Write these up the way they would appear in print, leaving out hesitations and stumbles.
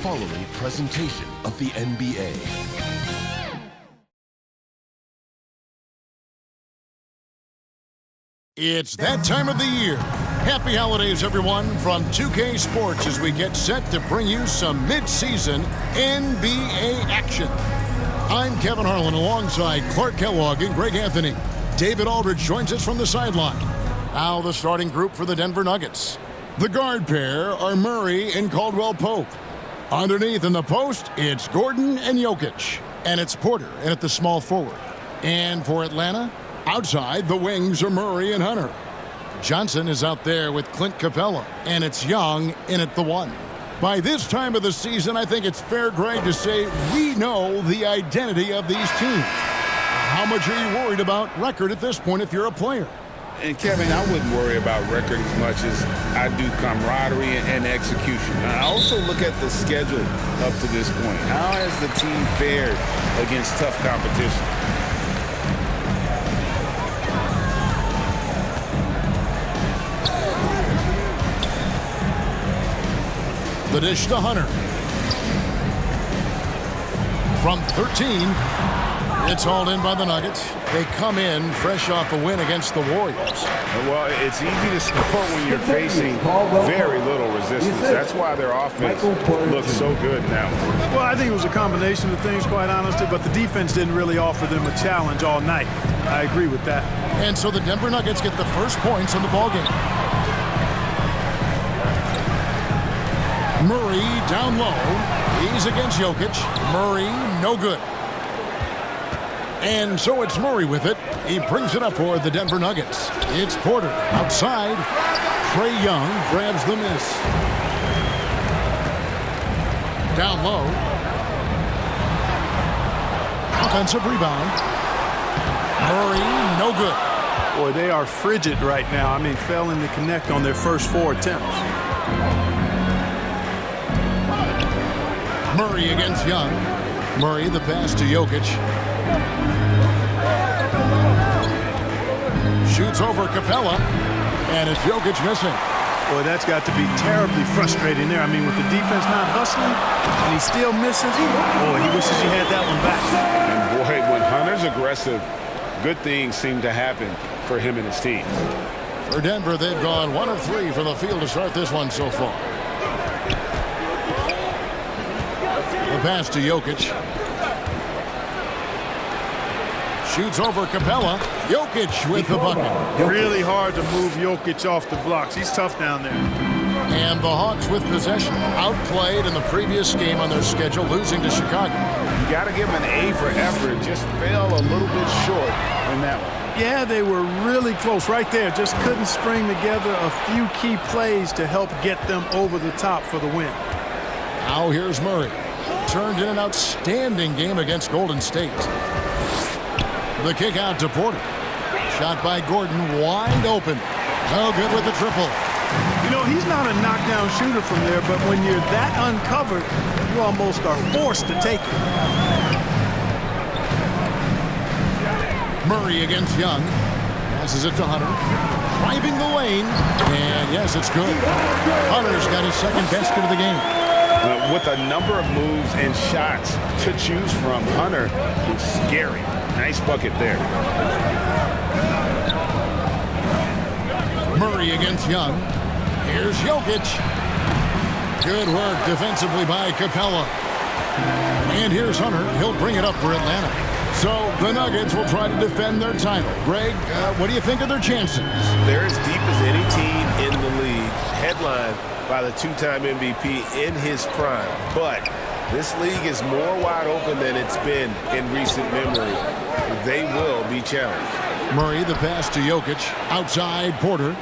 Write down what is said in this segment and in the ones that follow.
following presentation of the NBA. It's that time of the year. Happy holidays, everyone, from 2K Sports as we get set to bring you some mid-season NBA action. I'm Kevin Harlan alongside Clark Kellogg and Greg Anthony. David Aldridge joins us from the sideline. Now the starting group for the Denver Nuggets. The guard pair are Murray and Caldwell Pope. Underneath in the post, it's Gordon and Jokic. And it's Porter in at the small forward. And for Atlanta, outside the wings are Murray and Hunter. Johnson is out there with Clint Capella. And it's Young in at the 1. By this time of the season, I think it's fair, Greg, to say we know the identity of these teams. How much are you worried about record at this point if you're a player? And, Kevin, I wouldn't worry about record as much as I do camaraderie and execution. I also look at the schedule up to this point. How has the team fared against tough competition? The dish to Hunter. From 13, it's hauled in by the Nuggets. They come in fresh off a win against the Warriors. Well, it's easy to score when you're facing very little resistance. That's why their offense looks so good now. Well, I think it was a combination of things, quite honestly, but the defense didn't really offer them a challenge all night. I agree with that. And so the Denver Nuggets get the first points in the ballgame. Murray down low. He's against Jokic. Murray, no good. And so it's Murray with it. He brings it up for the Denver Nuggets. It's Porter outside. Trae Young grabs the miss. Down low. Offensive rebound. Murray, no good. Boy, they are frigid right now. I mean, failing to connect on their first 4 attempts. Murray against Young. Murray, the pass to Jokic. Shoots over Capella, and it's Jokic missing. Boy, that's got to be terribly frustrating there. I mean, with the defense not hustling, and he still misses. Boy, he wishes he had that one back. And boy, when Hunter's aggressive, good things seem to happen for him and his team. For Denver, they've gone 1 of 3 from the field to start this one so far. The pass to Jokic. Shoots over Capella. Jokic with the bucket. Really hard to move Jokic off the blocks. He's tough down there. And the Hawks with possession. Outplayed in the previous game on their schedule, losing to Chicago. You got to give them an A for effort. Just fell a little bit short in that one. Yeah, they were really close right there. Just couldn't string together a few key plays to help get them over the top for the win. Now here's Murray. Turned in an outstanding game against Golden State. The kick out to Porter. Shot by Gordon, wide open. No good with the triple. You know, he's not a knockdown shooter from there, but when you're that uncovered, you almost are forced to take it. Murray against Young. Passes it to Hunter. Driving the lane. And yes, it's good. Hunter's got his second basket of the game. With a number of moves and shots to choose from, Hunter is scary. Nice bucket there. Murray against Young. Here's Jokic. Good work defensively by Capella. And here's Hunter. He'll bring it up for Atlanta. So the Nuggets will try to defend their title. Greg, what do you think of their chances? They're as deep as any team in the league, headlined by the 2-time MVP in his prime. But this league is more wide open than it's been in recent memory. They will be challenged. Murray, the pass to Jokic. Outside, Porter.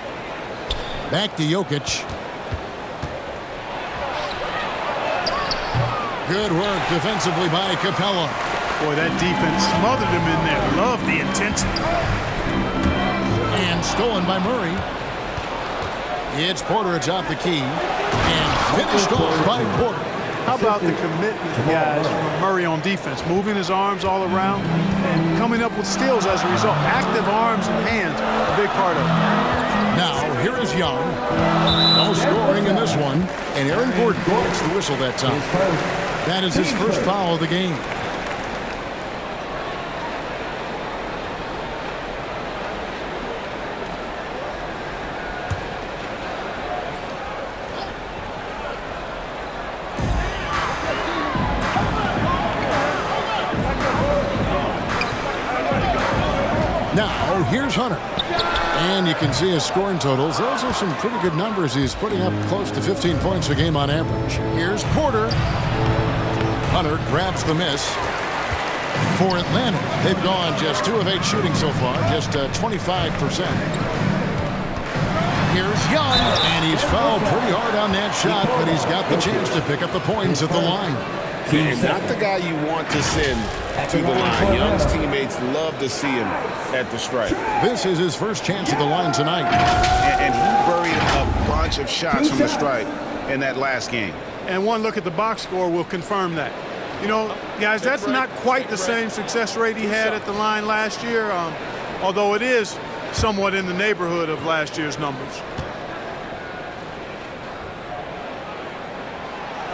Back to Jokic. Good work defensively by Capella. Boy, that defense smothered him in there. Love the intensity. And stolen by Murray. It's Porter atop the key. And finished off by Porter. How about the commitment, guys, from Murray on defense? Moving his arms all around and coming up with steals as a result. Active arms and hands, a big part of it. Now, here is Young. No scoring in this one. And Aaron Gordon gets the whistle that time. That is his first foul of the game. Now, here's Hunter. And you can see his scoring totals. Those are some pretty good numbers. He's putting up close to 15 points a game on average. Here's Porter. Hunter grabs the miss for Atlanta. They've gone just 2 of 8 shooting so far, just 25%. Here's Young, and he's fouled pretty hard on that shot, but he's got the chance to pick up the points at the line. And not the guy you want to send to the line. Young's teammates love to see him at the stripe. This is his first chance at the line tonight. And he buried a bunch of shots from the stripe in that last game. And one look at the box score will confirm that. You know, guys, that's not quite the same success rate he had at the line last year, although it is somewhat in the neighborhood of last year's numbers.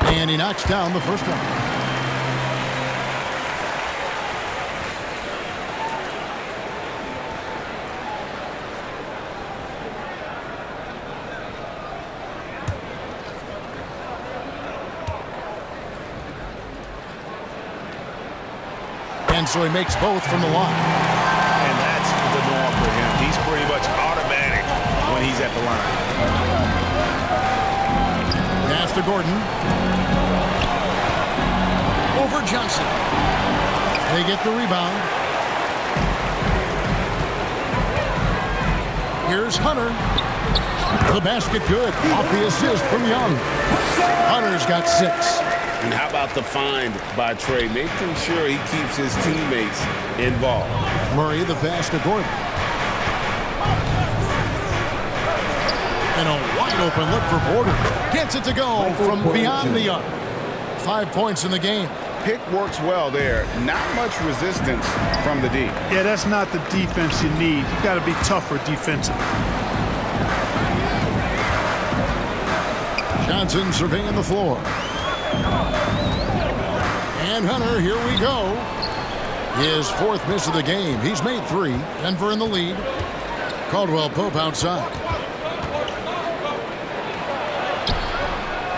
And he knocks down the first one. And so he makes both from the line. And that's the norm for him. He's pretty much automatic when he's at the line. Pass to Gordon. Over Johnson. They get the rebound. Here's Hunter. The basket good. Off the assist from Young. Hunter's got 6. And how about the find by Trey, making sure he keeps his teammates involved. Murray, the pass to Gordon. And a wide open look for Porter. Gets it to go from beyond the arc. 5 points in the game. Pick works well there. Not much resistance from the D. Yeah, that's not the defense you need. You got to be tougher defensively. Johnson surveying the floor. And Hunter, here we go. His 4th miss of the game. He's made 3. Denver in the lead. Caldwell Pope outside.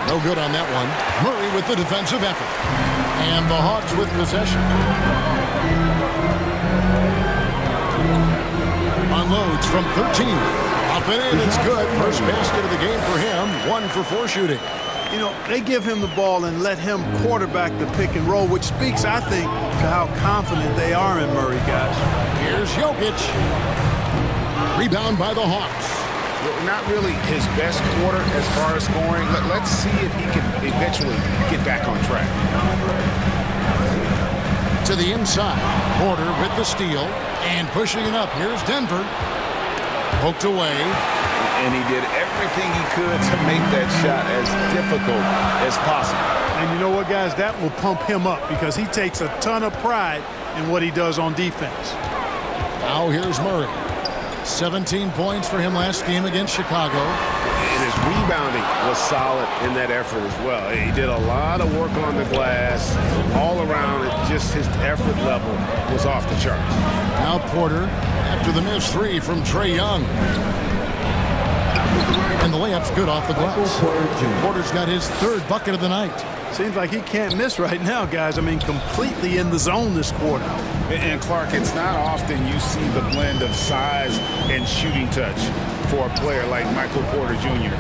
No good on that one. Murray with the defensive effort. And the Hawks with possession. Unloads from 13. Up and in, it's good. First basket of the game for him. 1 for 4 shooting. You know, they give him the ball and let him quarterback the pick and roll, which speaks, I think, to how confident they are in Murray, guys. Here's Jokic. Rebound by the Hawks. Not really his best quarter as far as scoring. Let's see if he can eventually get back on track. To the inside. Porter with the steal. And pushing it up. Here's Denver. Poked away. And he did everything he could to make that shot as difficult as possible. And you know what, guys? That will pump him up because he takes a ton of pride in what he does on defense. Now here's Murray. 17 points for him last game against Chicago. And his rebounding was solid in that effort as well. He did a lot of work on the glass. All around, just his effort level was off the charts. Now Porter after the missed 3 from Trae Young. And the layup's good off the glass. Porter's got his 3rd bucket of the night. Seems like he can't miss right now, guys. I mean, completely in the zone this quarter. And Clark, it's not often you see the blend of size and shooting touch for a player like Michael Porter Jr.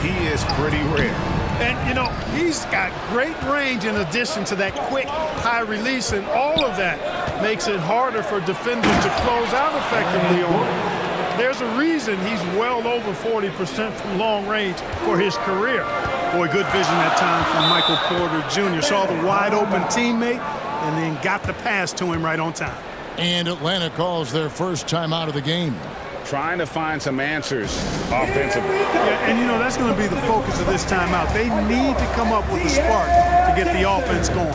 He is pretty rare. And, you know, he's got great range in addition to that quick, high release, and all of that makes it harder for defenders to close out effectively on him. There's a reason he's well over 40% from long range for his career. Boy, good vision that time from Michael Porter Jr. Saw the wide open teammate and then got the pass to him right on time. And Atlanta calls their first timeout of the game. Trying to find some answers offensively. Yeah, and you know, that's going to be the focus of this timeout. They need to come up with a spark to get the offense going.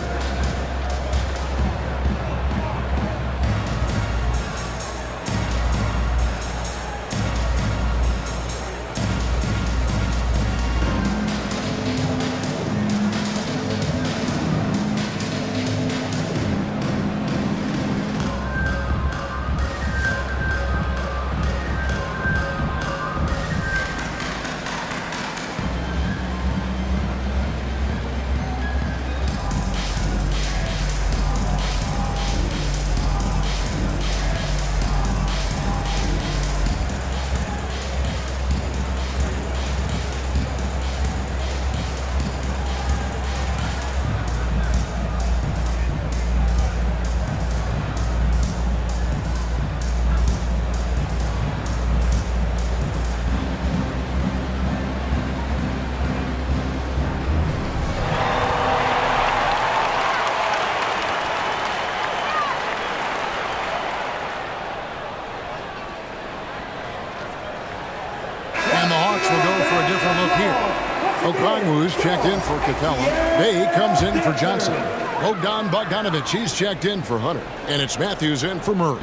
Okongwu's checked in for Capella. Bay comes in for Johnson. Bogdan Bogdanovic, he's checked in for Hunter. And it's Matthews in for Murray.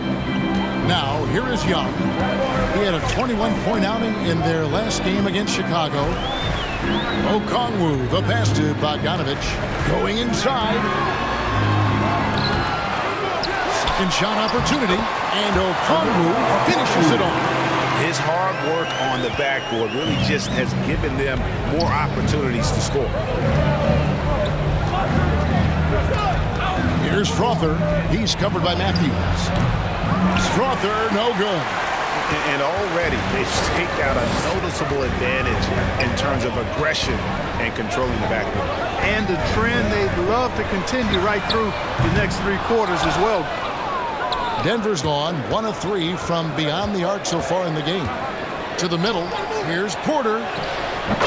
Now, here is Young. He had a 21-point outing in their last game against Chicago. Okongwu, the pass to Bogdanovic. Going inside. Second shot opportunity. And Okongwu finishes it off. His hard work on the backboard really just has given them more opportunities to score. Here's Strother. He's covered by Matthews. Strother, no good. And already they've staked out a noticeable advantage in terms of aggression and controlling the backboard. And the trend they'd love to continue right through the next 3 quarters as well. Denver's gone 1 of 3 from beyond the arc so far in the game. To the middle, here's Porter.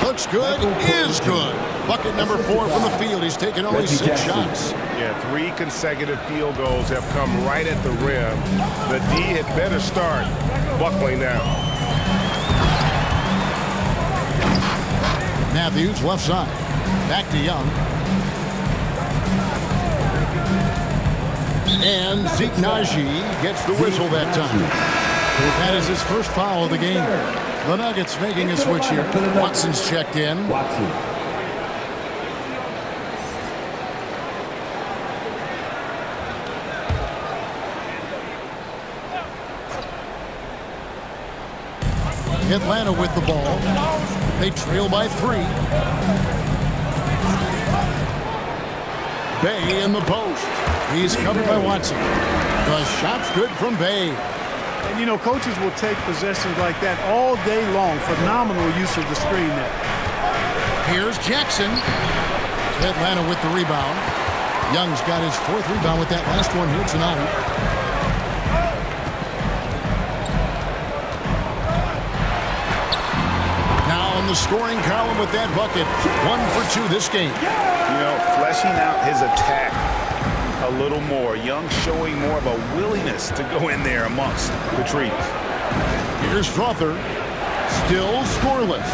Looks good, is good. Bucket number 4 from the field. He's taken only 6 shots. Yeah, 3 consecutive field goals have come right at the rim. The D had better start buckling down. Matthews left side. Back to Young. And Zeke Naji gets the whistle that time. That is his first foul of the game. The Nuggets making a switch here. Watson's checked in. Atlanta with the ball. They trail by 3. Bay in the post. He's covered by Watson. The shot's good from Bay. And, you know, coaches will take possessions like that all day long. Phenomenal use of the screen there. Here's Jackson. Atlanta with the rebound. Young's got his 4th rebound with that last one here tonight. Now in the scoring column with that bucket. 1 for 2 this game. You know, fleshing out his attack a little more. Young showing more of a willingness to go in there amongst the trees. Here's Strother. Still scoreless.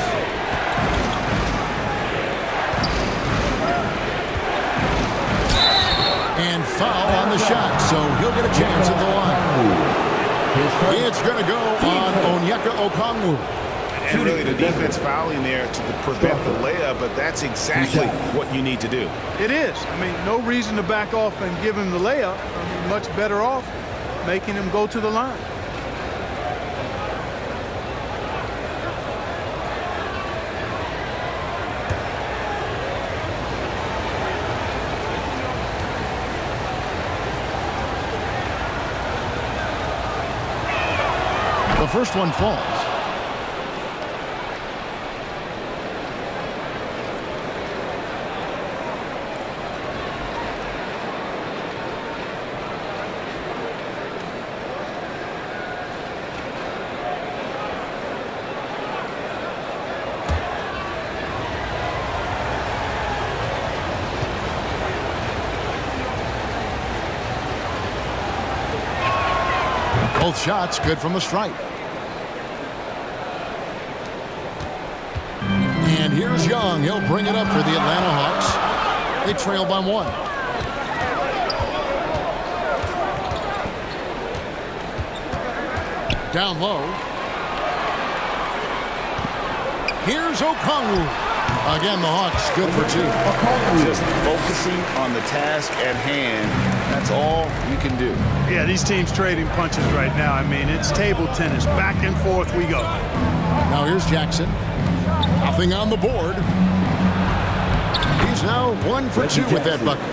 And foul on the shot, so he'll get a chance at the line. It's going to go on Onyeka Okongwu. And really the defense fouling there to prevent the layup, but that's exactly what you need to do. It is. I mean, no reason to back off and give him the layup. I mean, much better off making him go to the line. The first one falls. Both shots good from the stripe. And here's Young. He'll bring it up for the Atlanta Hawks. They trail by 1. Down low. Here's Okongwu. Again, the Hawks good for 2. Just focusing on the task at hand. That's all you can do. Yeah, these teams trading punches right now. I mean, it's table tennis. Back and forth we go. Now here's Jackson. Nothing on the board. He's now 1 for 2 with that bucket.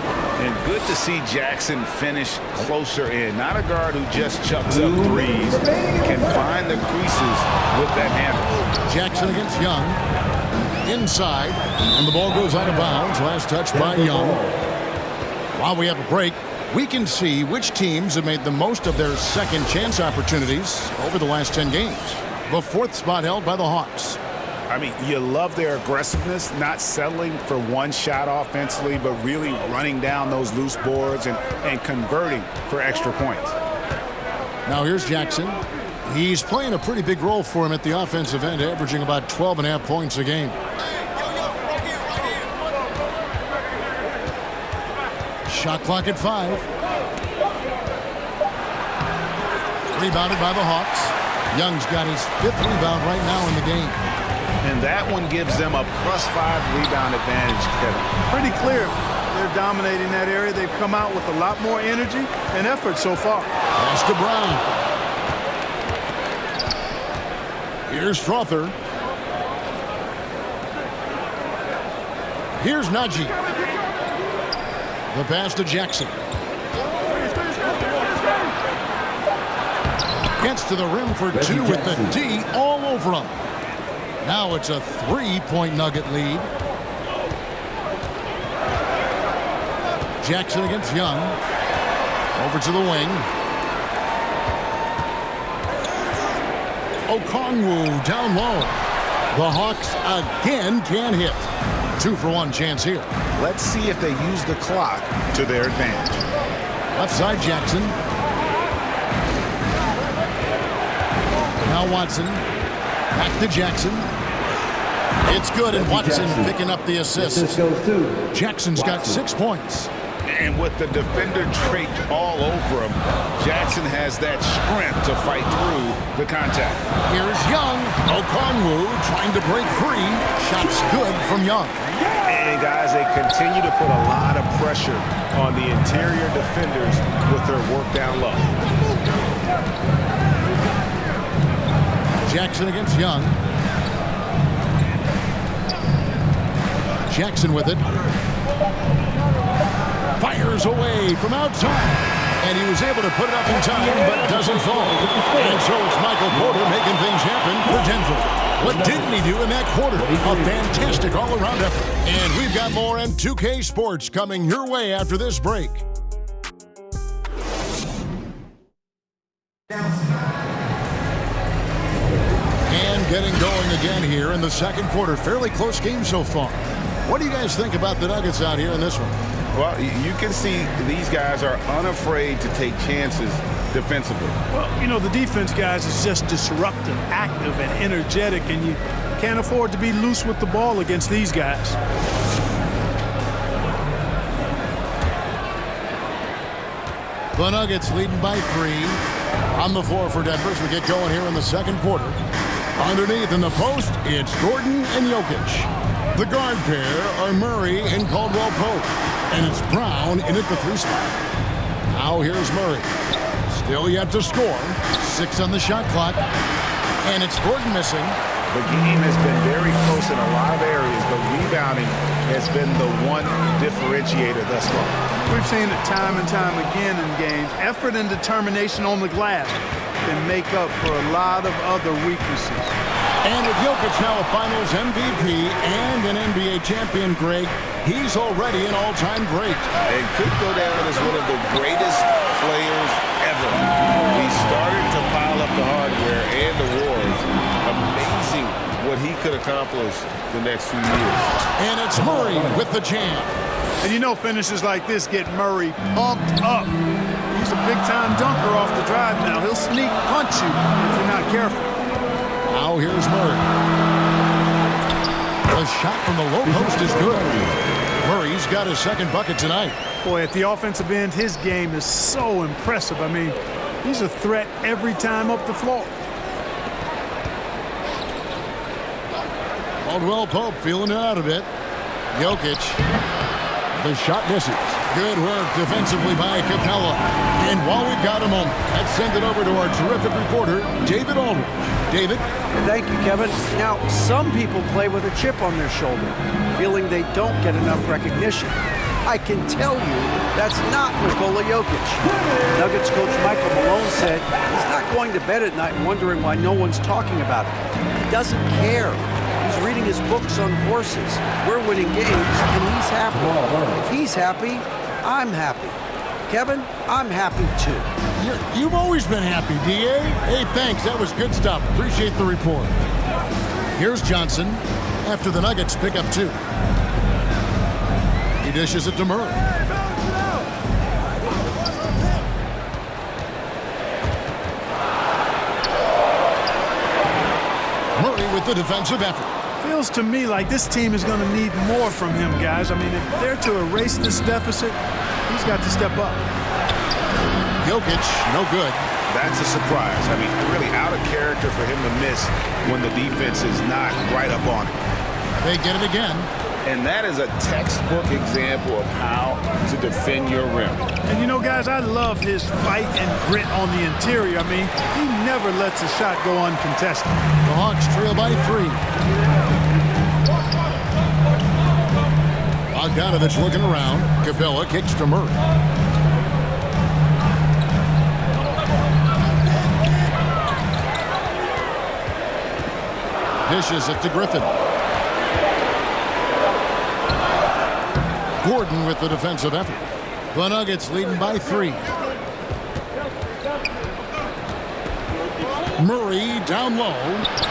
And good to see Jackson finish closer in. Not a guard who just chucks up threes. Can find the creases with that handle. Jackson against Young. Inside. And the ball goes out of bounds. Last touch by Young. While we have a break, we can see which teams have made the most of their second chance opportunities over the last 10 games. The 4th spot held by the Hawks. I mean, you love their aggressiveness, not settling for one shot offensively, but really running down those loose boards and converting for extra points. Now here's Jackson. He's playing a pretty big role for him at the offensive end, averaging about 12.5 points a game. Shot clock at 5. Rebounded by the Hawks. Young's got his 5th rebound right now in the game. And that one gives them a +5 rebound advantage, Kevin. Pretty clear. They're dominating that area. They've come out with a lot more energy and effort so far. Pass to Brown. Here's Strother. Here's Najee. The pass to Jackson. Gets to the rim for 2 with the D all over him. Now it's a 3-point Nugget lead. Jackson against Young. Over to the wing. Okongwu down low. The Hawks again can't hit. 2-for-1 chance here. Let's see if they use the clock to their advantage. Left side Jackson. Now Watson. Back to Jackson. It's good, and Watson picking up the assist. Jackson's got 6 points. And with the defender draped all over him, Jackson has that strength to fight through the contact. Here's Young. Okongwu trying to break free. Shot's good from Young. And guys, they continue to put a lot of pressure on the interior defenders with their work down low. Jackson against Young. Jackson with it. Fires away from outside. And he was able to put it up in time, but doesn't fall. And so it's Michael Porter making things happen for Denver. What didn't he do in that quarter? A fantastic all-around effort. And we've got more M2K Sports coming your way after this break. And getting going again here in the second quarter. Fairly close game so far. What do you guys think about the Nuggets out here in this one? Well, you can see these guys are unafraid to take chances defensively. Well, you know, the defense, guys, is just disruptive, active, and energetic, and you can't afford to be loose with the ball against these guys. The Nuggets leading by 3 on the floor for Denver as we get going here in the second quarter. Underneath in the post, it's Gordon and Jokic. The guard pair are Murray and Caldwell Pope. And it's Brown in at the 3 spot. Now here's Murray. Still yet to score. 6 on the shot clock. And it's Gordon missing. The game has been very close in a lot of areas, but rebounding has been the one differentiator thus far. We've seen it time and time again in games. Effort and determination on the glass can make up for a lot of other weaknesses. And with Jokic now a Finals MVP and an NBA champion, Greg, he's already an all-time great. And could go down as one of the greatest players ever. He started to pile up the hardware and the wars. Amazing what he could accomplish the next few years. And it's Murray with the jam. And you know finishes like this get Murray pumped up. He's a big-time dunker off the drive now. He'll sneak punch you if you're not careful. Now here's Murray. The shot from the low post is good. Murray's got his second bucket tonight. Boy, at the offensive end, his game is so impressive. I mean, he's a threat every time up the floor. Caldwell Pope feeling it out a bit. Jokic. The shot misses. Good work defensively by Capella. And while we've got a moment, let's send it over to our terrific reporter, David Aldridge. David? Thank you, Kevin. Now, some people play with a chip on their shoulder, feeling they don't get enough recognition. I can tell you that's not Nikola Jokic. Nuggets coach Michael Malone said he's not going to bed at night wondering why no one's talking about it. He doesn't care. He's reading his books on horses. We're winning games, and he's happy. If he's happy, I'm happy. Kevin, I'm happy too. You've always been happy, D.A. Hey, thanks. That was good stuff. Appreciate the report. Here's Johnson after the Nuggets pick up 2. He dishes it to Murray. Murray with the defensive effort. Feels to me like this team is going to need more from him, guys. I mean, if they're to erase this deficit, he's got to step up. Jokic, no good. That's a surprise. I mean, really out of character for him to miss when the defense is not right up on him. They get it again. And that is a textbook example of how to defend your rim. And you know, guys, I love his fight and grit on the interior. I mean, he never lets a shot go uncontested. The Hawks trail by 3. Bogdanovich looking around. Capella kicks to Murray. Dishes it to Griffin. Gordon with the defensive effort. The Nuggets leading by 3. Murray down low.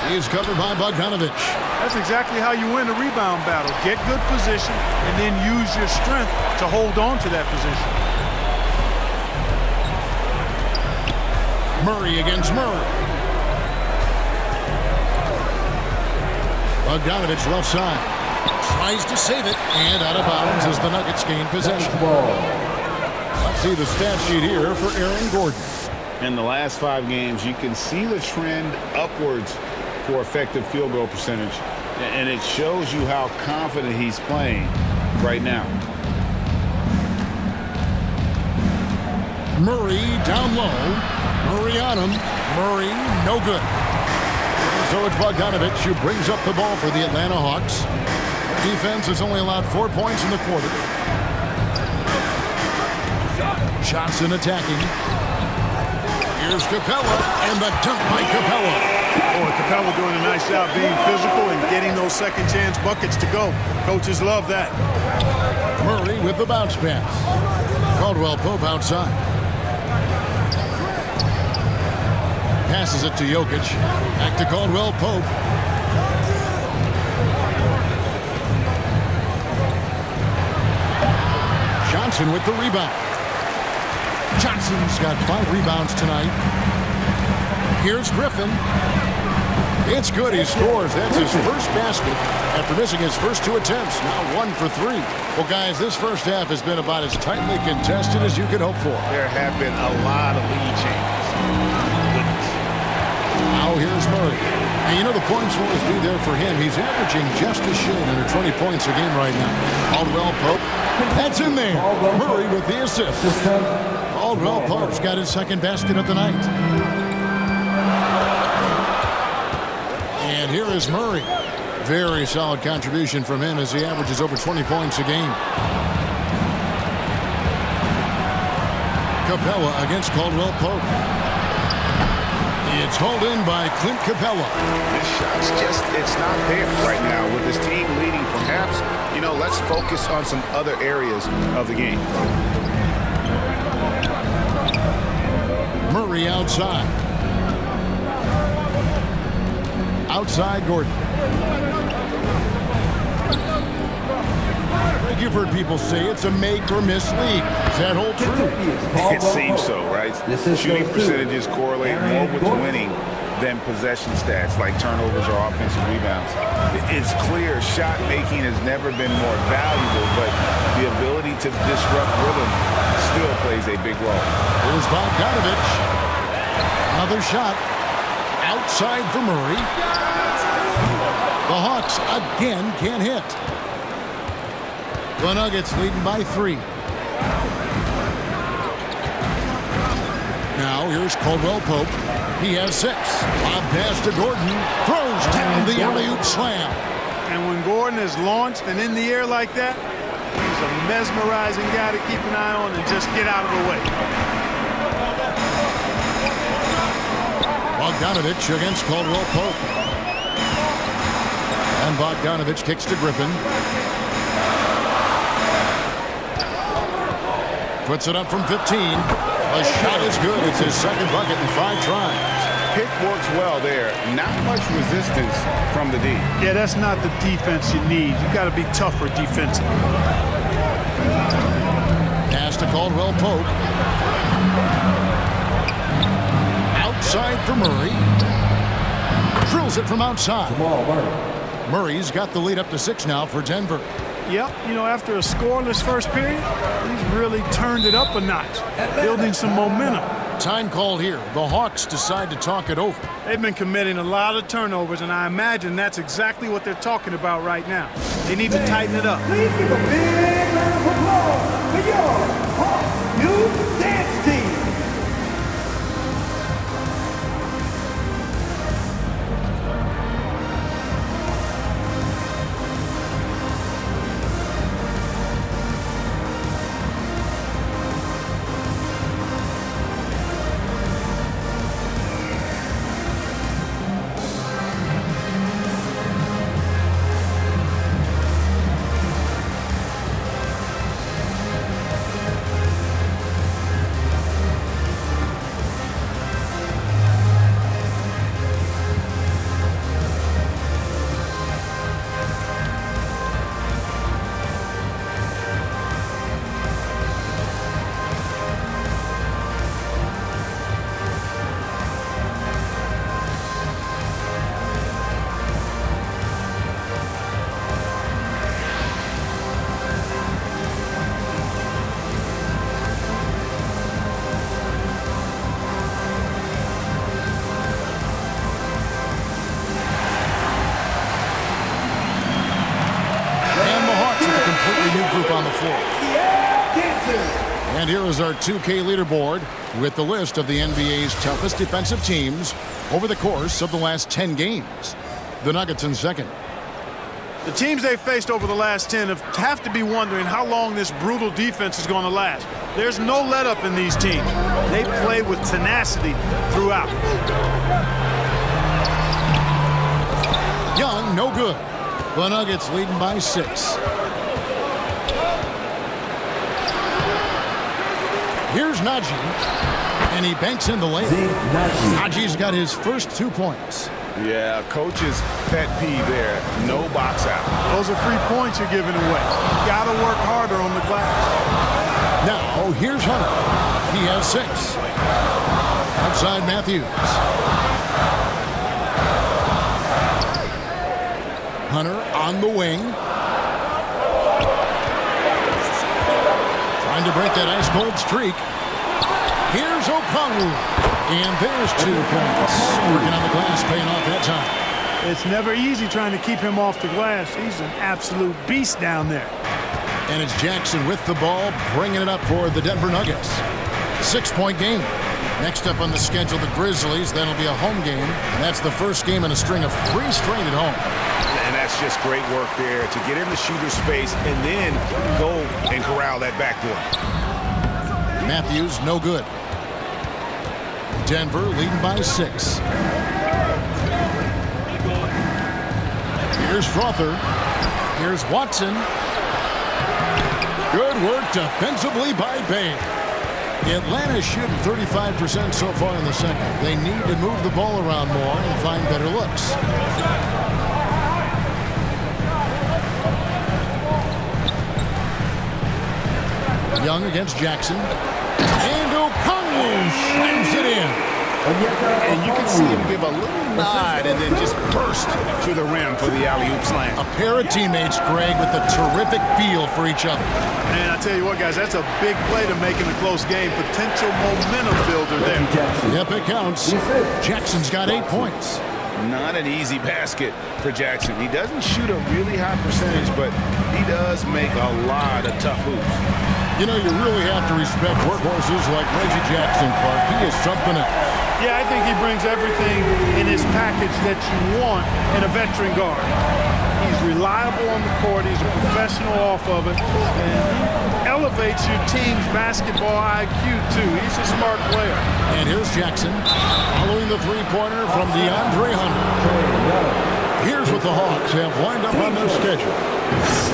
He's covered by Bogdanovich. That's exactly how you win a rebound battle. Get good position and then use your strength to hold on to that position. Murray against Murray. Bogdanovich left side. Tries to save it, and out of bounds as the Nuggets gain possession. Let's see the stat sheet here for Aaron Gordon. In the last 5 games, you can see the trend upwards for effective field goal percentage, and it shows you how confident he's playing right now. Murray down low. Murray on him. Murray, no good. So it's Bogdanovich who brings up the ball for the Atlanta Hawks. Defense has only allowed 4 points in the quarter. Johnson attacking. Here's Capella, and the dunk by Capella. Boy, Capella doing a nice job being physical and getting those second chance buckets to go. Coaches love that. Murray with the bounce pass. Caldwell Pope outside. Passes it to Jokic. Back to Caldwell Pope. Johnson with the rebound. Johnson's got 5 rebounds tonight. Here's Griffin. It's good. He scores. That's his first basket after missing his first 2 attempts. Now 1 for 3. Well, guys, this first half has been about as tightly contested as you could hope for. There have been a lot of lead changes. Goodness. Now here's Murray. And you know the points will always be there for him. He's averaging just a shade under 20 points a game right now. Caldwell Pope. That's in there. Murray with the assist. Caldwell Pope's got his second basket of the night. And here is Murray. Very solid contribution from him as he averages over 20 points a game. Capella against Caldwell Pope. It's hauled in by Clint Capella. This shot's just, it's not there right now with this team leading. Perhaps, you know, let's focus on some other areas of the game. Murray outside. Outside Gordon. You've heard people say it's a make-or-miss league. Does that hold true? It seems so, right? Shooting percentages correlate more with winning than possession stats like turnovers or offensive rebounds. It's clear shot making has never been more valuable, but the ability to disrupt rhythm still plays a big role. Here's Bogdanovich. Another shot. Outside for Murray. The Hawks again can't hit. The Nuggets leading by 3. Now here's Caldwell Pope. He has 6. Lob pass to Gordon. Throws down the alley-oop slam. And when Gordon is launched and in the air like that, he's a mesmerizing guy to keep an eye on and just get out of the way. Bogdanovich against Caldwell Pope. And Bogdanovich kicks to Griffin. Puts it up from 15. The shot is good. It's his second bucket in 5 tries. Pick works well there. Not much resistance from the D. Yeah, that's not the defense you need. You got to be tougher defensively. Pass to Caldwell Pope. Outside for Murray. Drills it from outside. Murray's got the lead up to 6 now for Denver. Yep, you know, after a scoreless first period, these really turned it up a notch, building some momentum. Time called here. The Hawks decide to talk it over. They've been committing a lot of turnovers, and I imagine that's exactly what they're talking about right now. They need to tighten it up. Please give a big round of applause for your Hawks new dance team. On the floor. And here is our 2K leaderboard with the list of the NBA's toughest defensive teams over the course of the last 10 games. The Nuggets in second. The teams they've faced over the last 10 have to be wondering how long this brutal defense is going to last. There's no let-up in these teams. They play with tenacity throughout. Young, no good. The Nuggets leading by 6. Here's Najee, and he banks in the layup. Najee's got his first 2 points. Yeah, coach's pet peeve there. No box out. Those are free points you're giving away. You got to work harder on the glass. Now, here's Hunter. He has 6. Outside Matthews. Hunter on the wing. Trying to break that ice-cold streak. Here's Okongwu. And there's 2 points. Working on the glass, paying off that time. It's never easy trying to keep him off the glass. He's an absolute beast down there. And it's Jackson with the ball, bringing it up for the Denver Nuggets. 6-point game. Next up on the schedule, the Grizzlies. That'll be a home game. And that's the first game in a string of 3 straight at home. And that's just great work there to get in the shooter's space and then go and corral that backboard. Matthews, no good. Denver leading by 6. Here's Frother. Here's Watson. Good work defensively by Bane. Atlanta shooting 35% so far in the second. They need to move the ball around more and find better looks. Young against Jackson. And Okongwu slams it in. And you can see him give a little nod and then just burst to the rim for the alley-oop slam. A pair of teammates, Greg, with a terrific feel for each other. Man, I tell you what, guys, that's a big play to make in a close game. Potential momentum builder there. Yep, it counts. Jackson's got 8 points. Not an easy basket for Jackson. He doesn't shoot a really high percentage, but he does make a lot of tough hoops. You know, you really have to respect workhorses like Reggie Jackson, Clark. He is something else. Yeah, I think he brings everything in his package that you want in a veteran guard. He's reliable on the court. He's a professional off of it. And he elevates your team's basketball IQ, too. He's a smart player. And here's Jackson following the three-pointer from DeAndre Hunter. Here's what the Hawks have lined up on their schedule.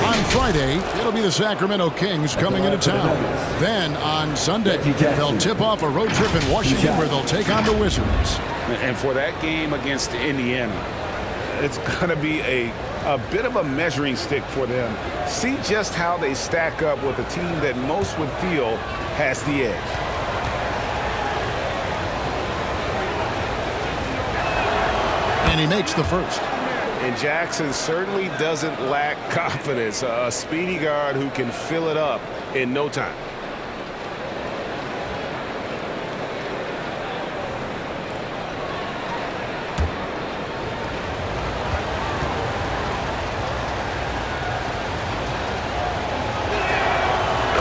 On Friday, it'll be the Sacramento Kings coming into town. Then on Sunday, they'll tip off a road trip in Washington where they'll take on the Wizards. And for that game against Indiana, it's going to be a bit of a measuring stick for them. See just how they stack up with a team that most would feel has the edge. And he makes the first. And Jackson certainly doesn't lack confidence. A speedy guard who can fill it up in no time.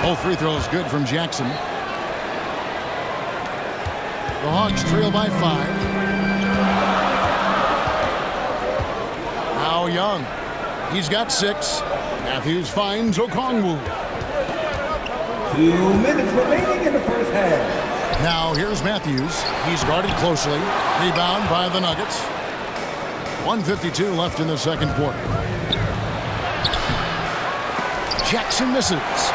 Both free throws good from Jackson. The Hawks trail by 5. Now Young. He's got 6. Matthews finds Okongwu. 2 minutes remaining in the first half. Now here's Matthews. He's guarded closely. Rebound by the Nuggets. 1:52 left in the second quarter. Jackson misses.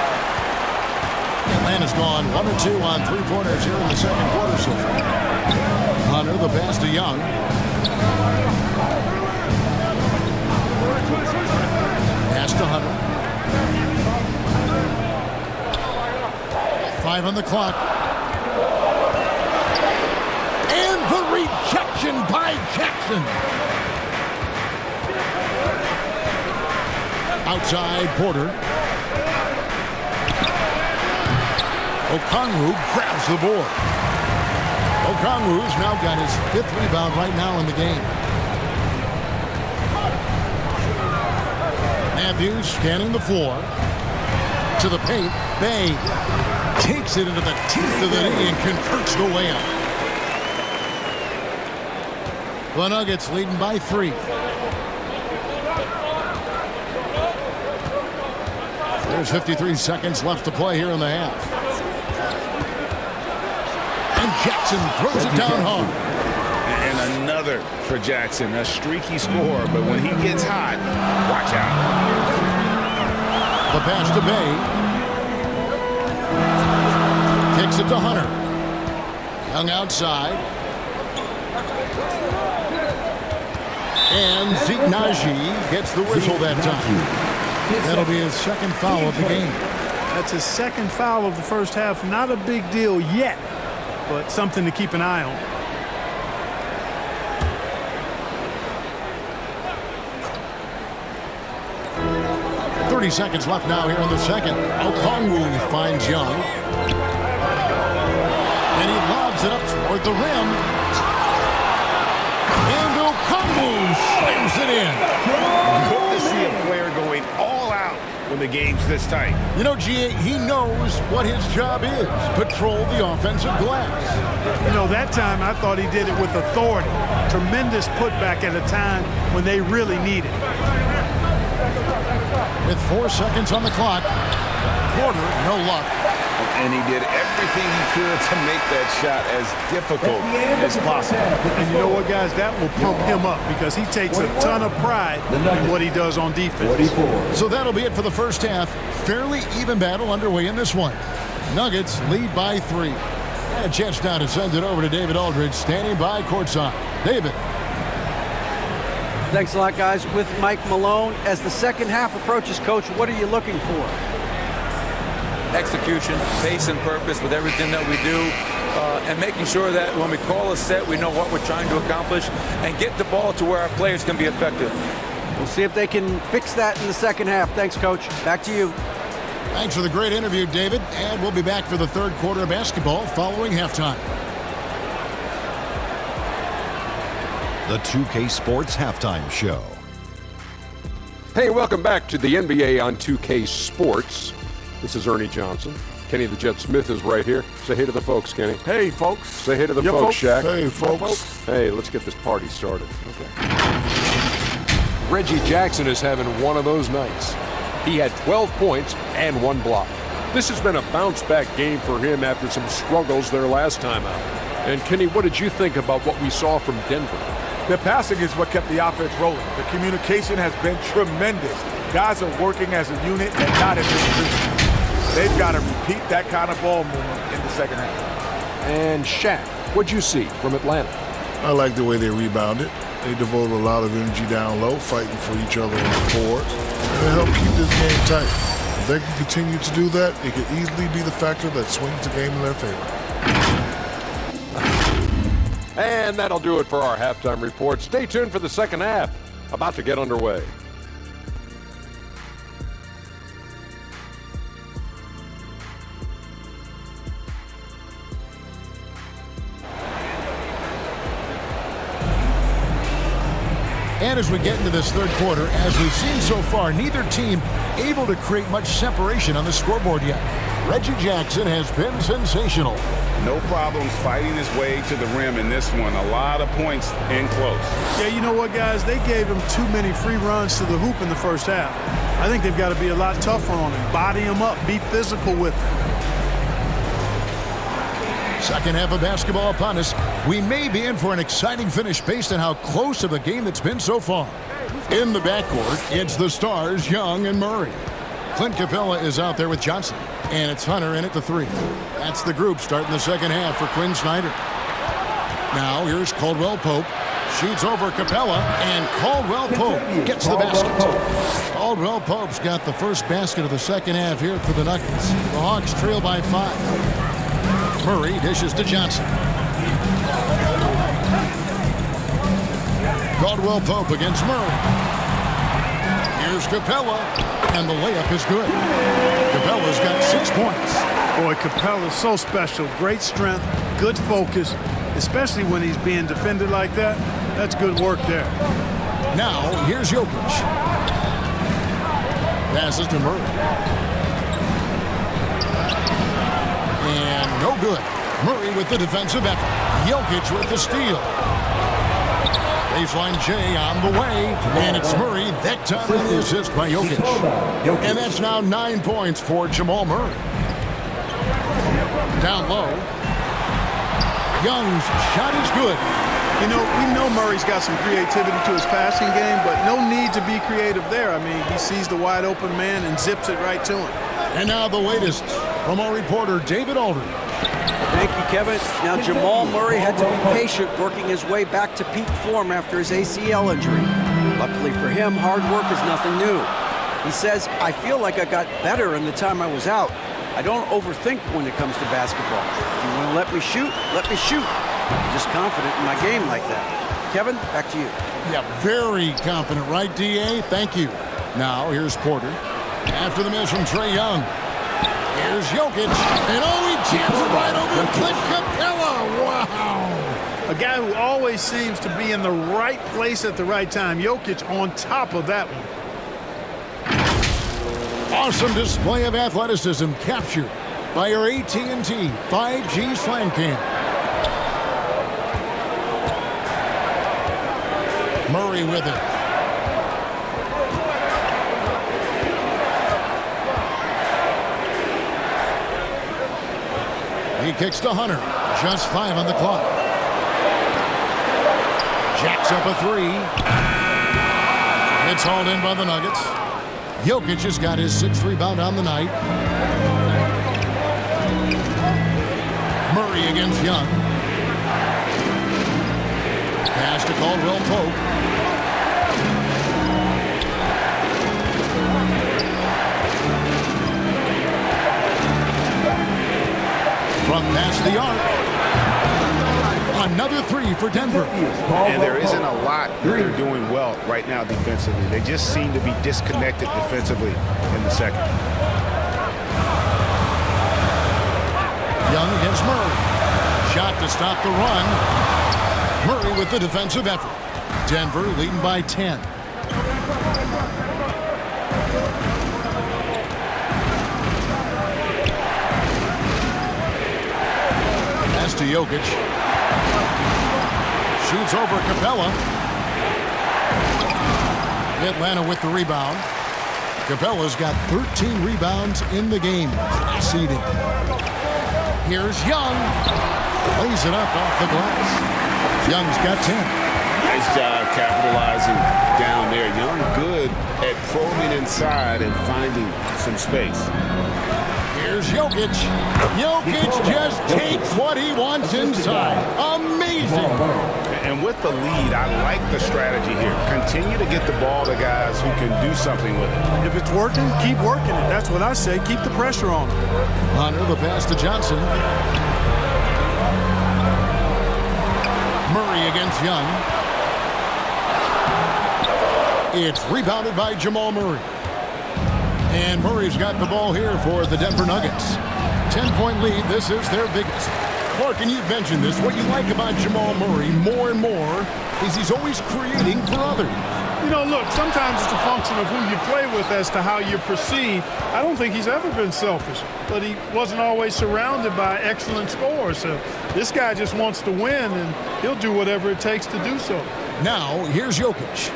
Atlanta's gone 1 or 2 on 3-pointers here in the second quarter so far. Hunter, the pass to Young. Pass to Hunter. 5 on the clock. And the rejection by Jackson. Outside Porter. Okongwu grabs the board. Okongwu's now got his 5th rebound right now in the game. Matthews scanning the floor. To the paint. Bay takes it into the teeth of the knee and converts the layup. The Nuggets leading by 3. There's 53 seconds left to play here in the half. And Jackson throws it down hard. And another for Jackson. A streaky score, but when he gets hot, watch out. The pass to Bay. Kicks it to Hunter. Young outside. And Zeke Naji gets the whistle that time. That'll be his second foul of the game. That's his second foul of the first half. Not a big deal yet, but something to keep an eye on. Seconds left now here in the second. Okongwu finds Young. And he lobs it up toward the rim. And Okongwu slams it in. Good to see a player going all out when the game's this tight. You know, G.A., he knows what his job is. Patrol the offensive glass. You know, that time I thought he did it with authority. Tremendous putback at a time when they really need it. With 4 seconds on the clock, Porter, no luck. And he did everything he could to make that shot as difficult as possible. And you know what, guys? That will pump him up because he takes a ton of pride in what he does on defense. So that'll be it for the first half. Fairly even battle underway in this one. Nuggets lead by 3. And a chance now to send it over to David Aldridge, standing by courtside. David. Thanks a lot, guys. With Mike Malone, as the second half approaches, Coach, what are you looking for? Execution, pace and purpose with everything that we do, and making sure that when we call a set, we know what we're trying to accomplish and get the ball to where our players can be effective. We'll see if they can fix that in the second half. Thanks, Coach. Back to you. Thanks for the great interview, David. And we'll be back for the third quarter of basketball following halftime. The 2K Sports Halftime Show. Hey, welcome back to the NBA on 2K Sports. This is Ernie Johnson. Kenny the Jet Smith is right here. Say hey to the folks, Kenny. Hey, folks. Say hey to the folks, Shaq. Hey, folks. Hey, let's get this party started. Okay. Reggie Jackson is having one of those nights. He had 12 points and 1 block. This has been a bounce-back game for him after some struggles their last time out. And Kenny, what did you think about what we saw from Denver? The passing is what kept the offense rolling. The communication has been tremendous. Guys are working as a unit and not as individuals. They've got to repeat that kind of ball movement in the second half. And Shaq, what'd you see from Atlanta? I like the way they rebounded. They devoted a lot of energy down low, fighting for each other on the court. And they helped keep this game tight. If they can continue to do that, it could easily be the factor that swings the game in their favor. And that'll do it for our halftime report. Stay tuned for the second half. About to get underway. And as we get into this third quarter, as we've seen so far, neither team able to create much separation on the scoreboard yet. Reggie Jackson has been sensational. No problems fighting his way to the rim in this one. A lot of points in close. Yeah, you know what, guys? They gave him too many free runs to the hoop in the first half. I think they've got to be a lot tougher on him. Body him up. Be physical with him. Second half of basketball upon us. We may be in for an exciting finish based on how close of a game that's been so far. In the backcourt, it's the stars, Young and Murray. Clint Capella is out there with Johnson. And it's Hunter in at the 3. That's the group starting the second half for Quinn Snyder. Now here's Caldwell Pope. Shoots over Capella, and Caldwell Pope gets the basket. Caldwell Pope's got the first basket of the second half here for the Nuggets. The Hawks trail by 5. Murray dishes to Johnson. Caldwell Pope against Murray. Here's Capella, and the layup is good. Capella's got 6 points. Boy, Capella's so special. Great strength, good focus, especially when he's being defended like that. That's good work there. Now, here's Jokic. Passes to Murray. And no good. Murray with the defensive effort. Jokic with the steal. Baseline J on the way, and it's Murray. That time with the assist by Jokic. And that's now 9 points for Jamal Murray. Down low. Young's shot is good. You know, we know Murray's got some creativity to his passing game, but no need to be creative there. I mean, he sees the wide open man and zips it right to him. And now the latest from our reporter, David Aldridge. Thank you, Kevin. Now, Jamal Murray had to be patient working his way back to peak form after his ACL injury. Luckily for him, hard work is nothing new. He says, I feel like I got better in the time I was out. I don't overthink when it comes to basketball. If you want to let me shoot, let me shoot. I'm just confident in my game like that. Kevin, back to you. Yeah, very confident, right, D.A.? Thank you. Now, here's Porter. After the miss from Trae Young. Here's Jokic. And he jams it right over Clint Capella. Wow. A guy who always seems to be in the right place at the right time. Jokic on top of that one. Awesome display of athleticism captured by our AT&T 5G Slam Cam. Murray with it. He kicks to Hunter. Just 5 on the clock. Jacks up a 3. It's hauled in by the Nuggets. Jokic has got his 6th rebound on the night. Murray against Young. Pass to Caldwell Pope. From past the arc. Another 3 for Denver. And there isn't a lot that they're doing well right now defensively. They just seem to be disconnected defensively in the second. Young against Murray. Shot to stop the run. Murray with the defensive effort. Denver leading by 10. Pass to Jokic. Shoots over Capella. Atlanta with the rebound. Capella's got 13 rebounds in the game. Seeding. Here's Young. Lays it up off the glass. Young's got 10. Nice job capitalizing down there. Young good at probing inside and finding some space. Here's Jokic. Jokic just takes what he wants inside. Amazing. And with the lead, I like the strategy here. Continue to get the ball to guys who can do something with it. If it's working, keep working it. That's what I say. Keep the pressure on him. Hunter, the pass to Johnson. Murray against Young. It's rebounded by Jamal Murray. And Murray's got the ball here for the Denver Nuggets. 10-point lead. This is their biggest. Clark, and you've mentioned this. What you like about Jamal Murray more and more is he's always creating for others. You know, look, sometimes it's a function of who you play with as to how you're perceived. I don't think he's ever been selfish, but he wasn't always surrounded by excellent scores. So this guy just wants to win, and he'll do whatever it takes to do so. Now, here's Jokic.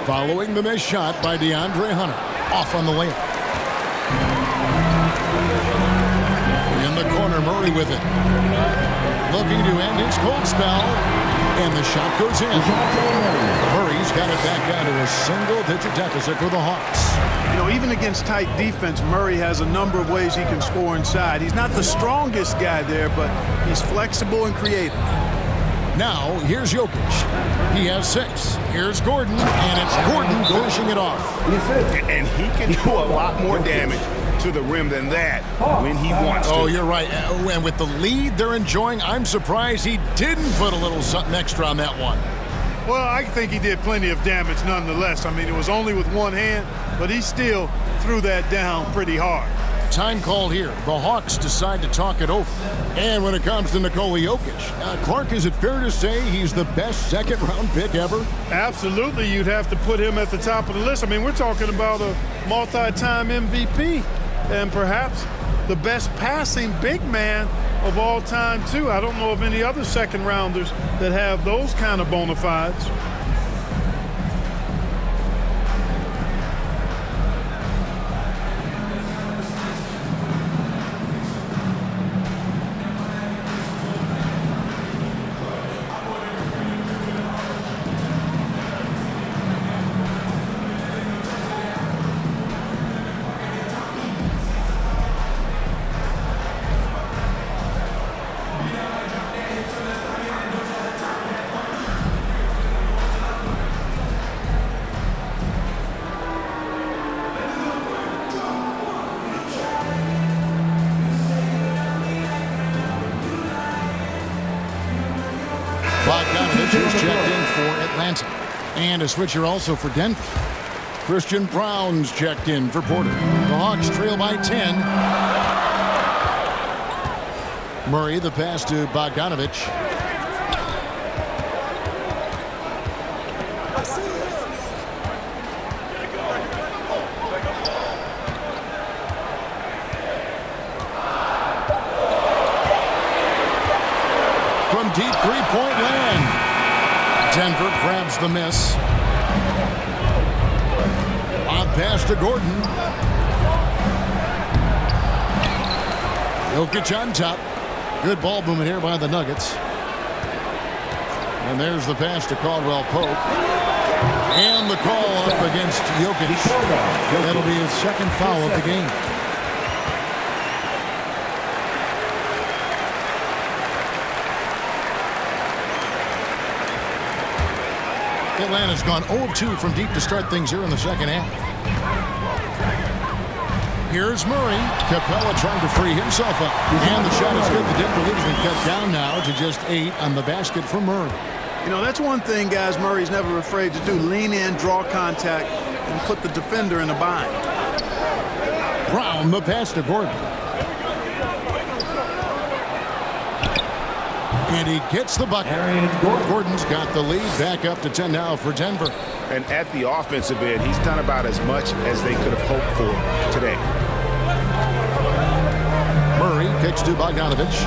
Following the missed shot by DeAndre Hunter. Off on the layup. In the corner, Murray with it. Looking to end his cold spell. And the shot goes in. Murray's got it back down to a single-digit deficit for the Hawks. You know, even against tight defense, Murray has a number of ways he can score inside. He's not the strongest guy there, but he's flexible and creative. Now, here's Jokic. He has 6. Here's Gordon, and it's Gordon finishing it off. And he can do a lot more damage to the rim than that when he wants to. Oh, you're right. And with the lead they're enjoying, I'm surprised he didn't put a little something extra on that one. Well, I think he did plenty of damage nonetheless. I mean, it was only with one hand, but he still threw that down pretty hard. Time called here. The Hawks decide to talk it over. And when it comes to Nikola Jokic, Clark, is it fair to say he's the best second-round pick ever? Absolutely, you'd have to put him at the top of the list. I mean, we're talking about a multi-time MVP and perhaps the best passing big man of all time, too. I don't know of any other second-rounders that have those kind of bona fides. Bogdanovich is checked in for Atlanta. And a switcher also for Denver. Christian Brown's checked in for Porter. The Hawks trail by 10. Murray, the pass to Bogdanovich. From deep three-point land. Denver grabs the miss. On pass to Gordon. Jokic on top. Good ball movement here by the Nuggets. And there's the pass to Caldwell Pope. And the call up against Jokic. That'll be his second foul of the game. Atlanta's gone 0-2 from deep to start things here in the second half. Here's Murray. Capella trying to free himself up. And the shot is good. The Denver lead has been cut down now to just 8 on the basket for Murray. You know, that's one thing, guys, Murray's never afraid to do. Lean in, draw contact, and put the defender in a bind. Brown, the pass to Gordon. And he gets the bucket. Gordon's got the lead back up to 10 now for Denver. And at the offensive end, he's done about as much as they could have hoped for today. Murray kicks to Bogdanovich.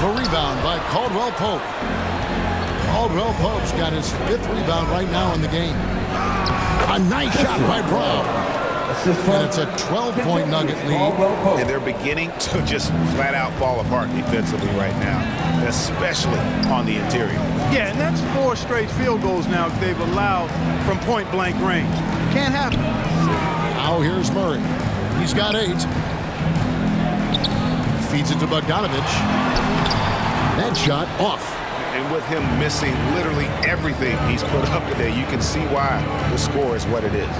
The rebound by Caldwell Pope. Caldwell Pope's got his 5th rebound right now in the game. A nice shot by Brown. And it's a 12-point Nugget lead. And they're beginning to just flat out fall apart defensively right now, especially on the interior. Yeah, and that's 4 straight field goals now they've allowed from point-blank range. Can't happen. Now here's Murray. He's got 8. Feeds it to Bogdanovich. That shot off. And with him missing literally everything he's put up today, you can see why the score is what it is.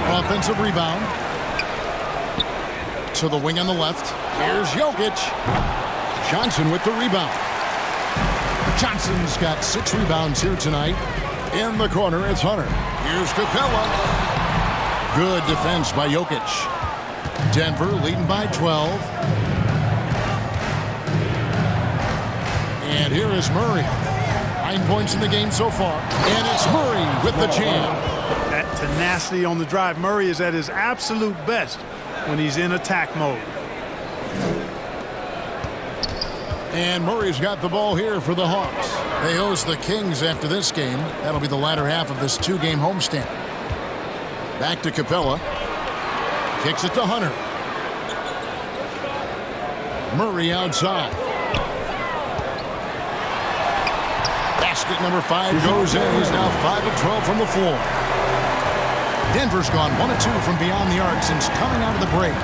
Offensive rebound. To the wing on the left. Here's Jokic. Johnson with the rebound. Johnson's got 6 rebounds here tonight. In the corner, it's Hunter. Here's Capella. Good defense by Jokic. Denver leading by 12. And here is Murray. 9 points in the game so far. And it's Murray with the jam. That tenacity on the drive. Murray is at his absolute best when he's in attack mode. And Murray's got the ball here for the Hawks. They host the Kings after this game. That'll be the latter half of this 2-game homestand. Back to Capella. Kicks it to Hunter. Murray outside. Basket number 5 goes in. He's now 5 of 12 from the floor. Denver's gone 1 of 2 from beyond the arc since coming out of the break.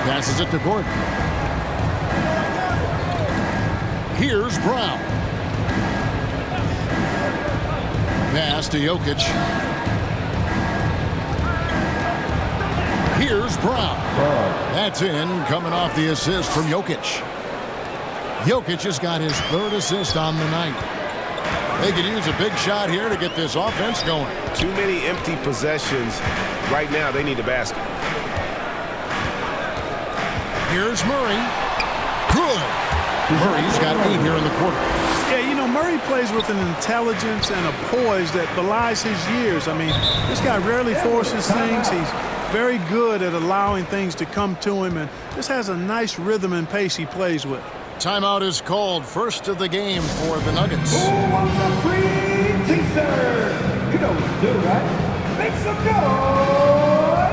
Passes it to Gordon. Here's Brown. Pass to Jokic. Here's Brown. That's in, coming off the assist from Jokic. Jokic has got his 3rd assist on the night. They could use a big shot here to get this offense going. Too many empty possessions. Right now, they need a basket. Here's Murray. Good. Murray's got 8 here in the quarter. Yeah, you know, Murray plays with an intelligence and a poise that belies his years. I mean, this guy rarely forces things. He's very good at allowing things to come to him, and this has a nice rhythm and pace he plays with. Timeout is called. First of the game for the Nuggets. Who wants a free teaser? You know what to do, right? Make some noise!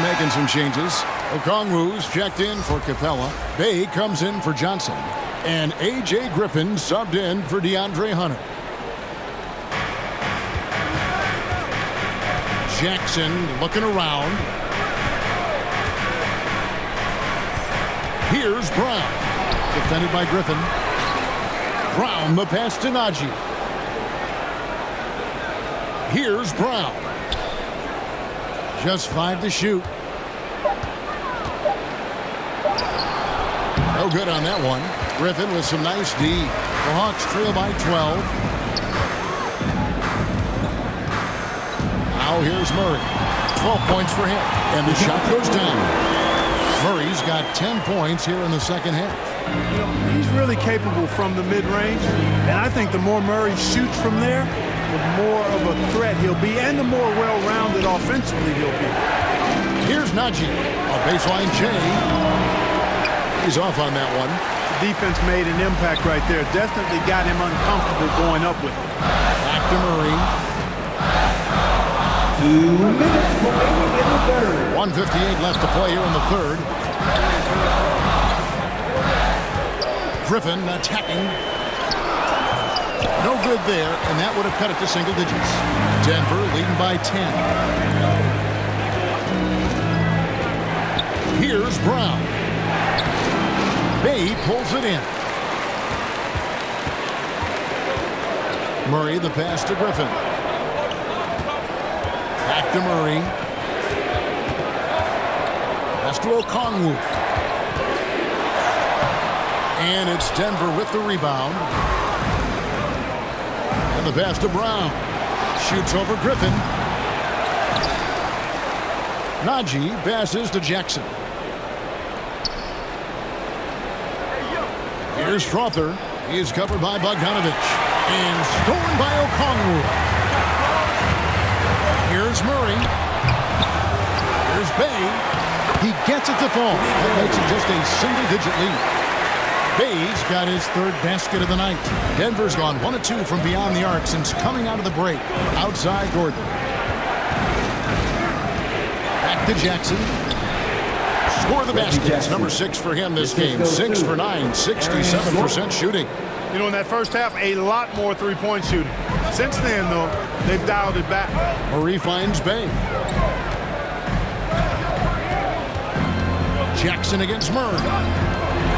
Making some changes. Okongwu's checked in for Capella. Bay comes in for Johnson. And A.J. Griffin subbed in for DeAndre Hunter. Jackson looking around. Here's Brown. Defended by Griffin. Brown the pass to Najee. Here's Brown. Just 5 to shoot. No good on that one. Griffin with some nice D. The Hawks trail by 12. Now here's Murray. 12 points for him. And the shot goes down. Murray's got 10 points here in the second half. You know, he's really capable from the mid-range. And I think the more Murray shoots from there, the more of a threat he'll be, and the more well-rounded offensively he'll be. Here's Najee on baseline J. He's off on that one. The defense made an impact right there. Definitely got him uncomfortable going up with it. Back to Murray. 2 minutes remaining in the third. 1:58 left to play here in the third. Griffin attacking. No good there, and that would have cut it to single digits. Denver leading by 10. Here's Brown. Bay pulls it in. Murray the pass to Griffin. Back to Murray. Pass to Okongwu. And it's Denver with the rebound. And the pass to Brown. Shoots over Griffin. Najee passes to Jackson. Here's Strother. He is covered by Bogdanovich. And stolen by Okongwu. Here's Murray. Here's Bay. He gets it to fall. That makes it just a single-digit lead. Bay's got his third basket of the night. Denver's gone 1 of 2 from beyond the arc since coming out of the break. Outside Gordon. Back to Jackson. Score the baskets. Number 6 for him this game. 6 for 9, 67% shooting. You know, in that first half, a lot more three-point shooting. Since then, though, they've dialed it back. Murray finds Bay. Jackson against Murray.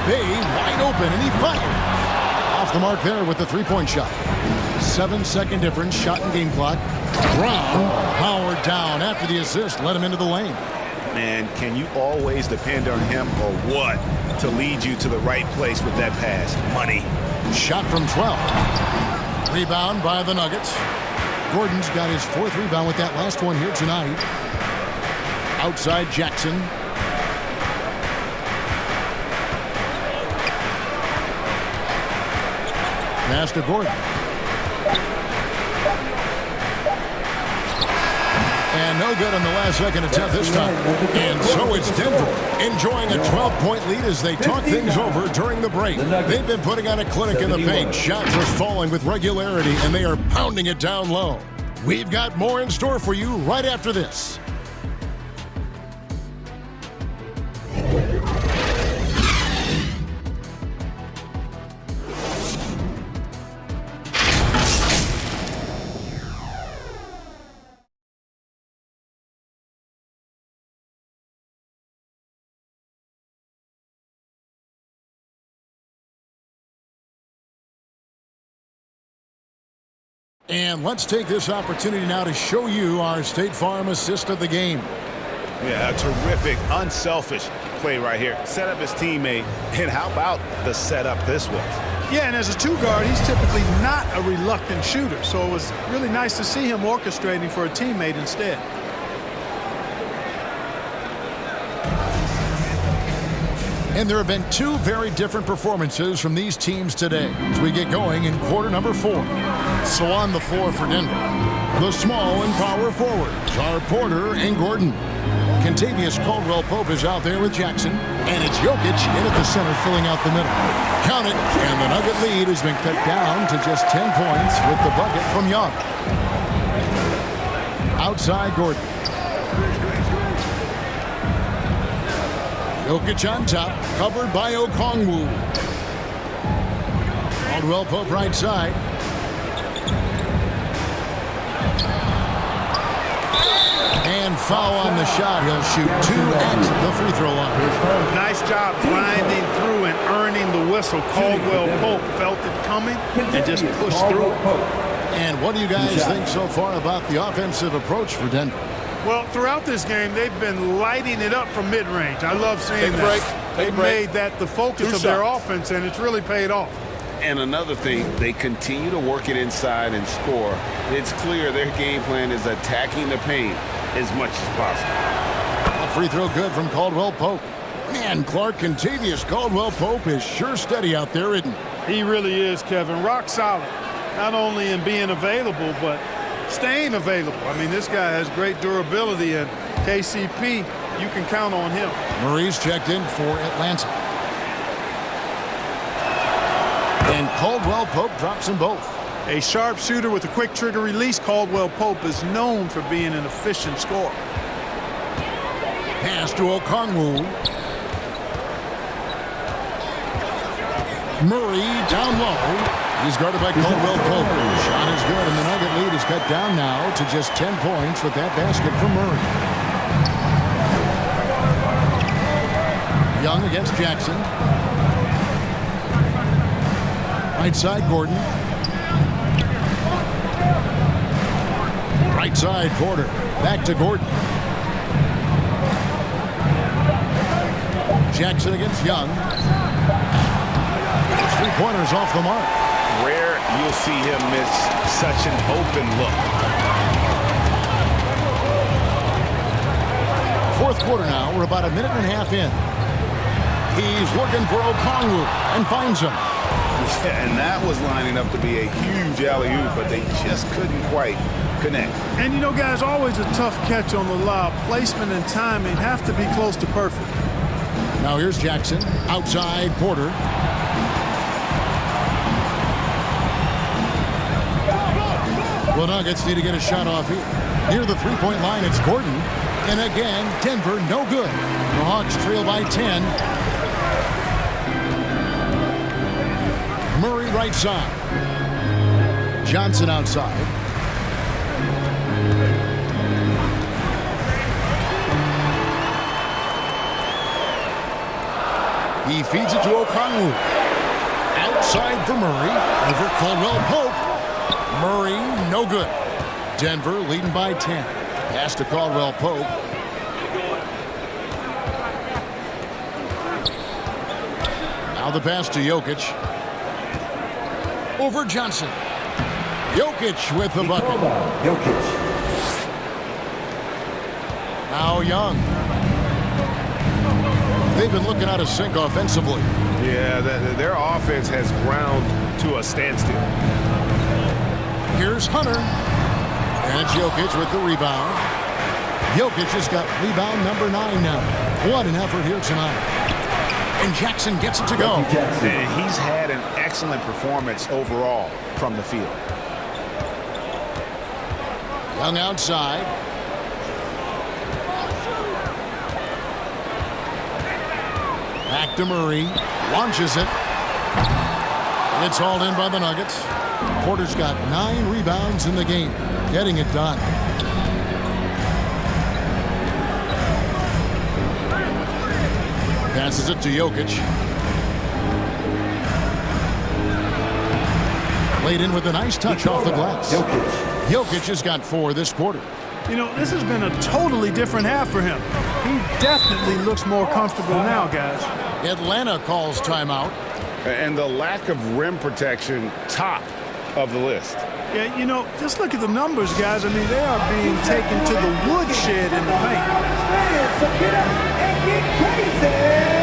Bay wide open, and he fires. Off the mark there with the three-point shot. 7-second difference, shot and game clock. Brown powered down after the assist, let him into the lane. Man, can you always depend on him or what to lead you to the right place with that pass? Money. Shot from 12. Rebound by the Nuggets. Gordon's got his 4th rebound with that last one here tonight. Outside Jackson. Pass to Gordon. And no good on the last second attempt this time. And so it's Denver enjoying a 12-point lead as they talk things over during the break. They've been putting on a clinic in the paint. Shots are falling with regularity, and they are pounding it down low. We've got more in store for you right after this. And let's take this opportunity now to show you our State Farm assist of the game. Yeah, a terrific, unselfish play right here. Set up his teammate, and how about the setup this was? Yeah, and as a two-guard, he's typically not a reluctant shooter, so it was really nice to see him orchestrating for a teammate instead. And there have been 2 very different performances from these teams today as we get going in quarter number 4. So on the floor for Denver, the small and power forwards are Porter and Gordon. Kentavious Caldwell-Pope is out there with Jackson, and it's Jokic in at the center filling out the middle. Count it, and the Nugget lead has been cut down to just 10 points with the bucket from Young. Outside Gordon. Jokic on top, covered by Okongwu. Caldwell-Pope right side. And foul on the shot. He'll shoot 2 at the free throw line. Nice job grinding through and earning the whistle. Caldwell-Pope felt it coming and just pushed through. And what do you guys think so far about the offensive approach for Denver? Well, throughout this game, they've been lighting it up from mid-range. I love seeing that. They made that the focus of their offense, and it's really paid off. And another thing, they continue to work it inside and score. It's clear their game plan is attacking the paint as much as possible. A free throw good from Caldwell-Pope. Man, Clark, Kentavious Caldwell-Pope is sure steady out there, isn't he? He really is, Kevin. Rock solid. Not only in being available, but staying available. I mean, this guy has great durability, and KCP, you can count on him. Murray's checked in for Atlanta. And Caldwell-Pope drops them both. A sharp shooter with a quick trigger release, Caldwell-Pope is known for being an efficient scorer. Pass to Okongwu. Murray down low. He's guarded by Caldwell-Pope. Shot is good, and the Nugget lead is cut down now to just 10 points with that basket from Murray. Young against Jackson. Right side, Gordon. Right side, Porter. Back to Gordon. Jackson against Young. 3-pointers off the mark. Rare you'll see him miss such an open look. Fourth quarter now. We're about a minute and a half in. He's looking for Okongwu and finds him. And that was lining up to be a huge alley-oop, but they just couldn't quite connect. And, you know, guys, always a tough catch on the lob. Placement and timing have to be close to perfect. Now here's Jackson. Outside, Porter. The Nuggets need to get a shot off here. Near the three-point line, it's Gordon. And again, Denver, no good. The Hawks trail by 10. Murray right side. Johnson outside. He feeds it to Okongwu. Outside for Murray. Over Caldwell Pope. Murray, no good. Denver leading by 10. Pass to Caldwell Pope. Now the pass to Jokic. Over Johnson. Jokic with the bucket. Now Young. They've been looking out of sync offensively. Yeah, their offense has ground to a standstill. Here's Hunter. And it's Jokic with the rebound. Jokic has got rebound number 9 now. What an effort here tonight. And Jackson gets it to go. And he's had an excellent performance overall from the field. Young outside. Back to Murray. Launches it. It's hauled in by the Nuggets. Porter's got 9 rebounds in the game. Getting it done. Passes it to Jokic. Played in with a nice touch off the glass. Jokic has got 4 this quarter. You know, this has been a totally different half for him. He definitely looks more comfortable now, guys. Atlanta calls timeout. And the lack of rim protection, top of the list. Yeah, you know, just look at the numbers, guys. I mean, they are being taken to the woodshed in the paint. So get up and get crazy!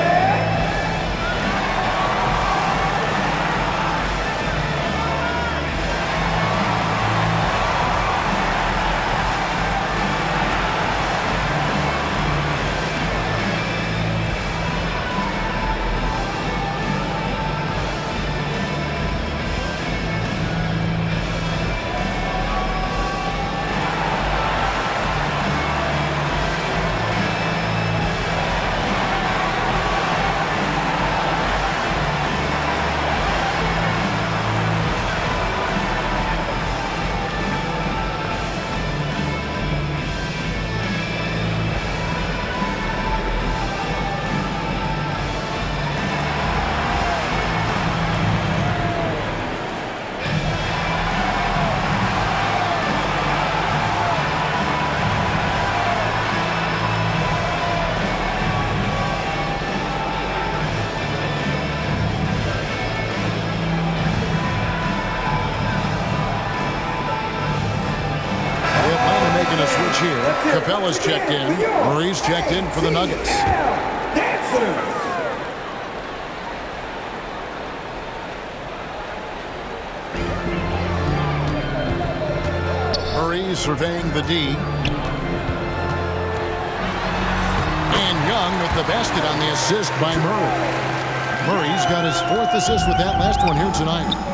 Here. Capella's checked in. Murray's checked in for the Nuggets. Murray surveying the D. And Young with the basket on the assist by Murray. Murray's got his 4th assist with that last one here tonight.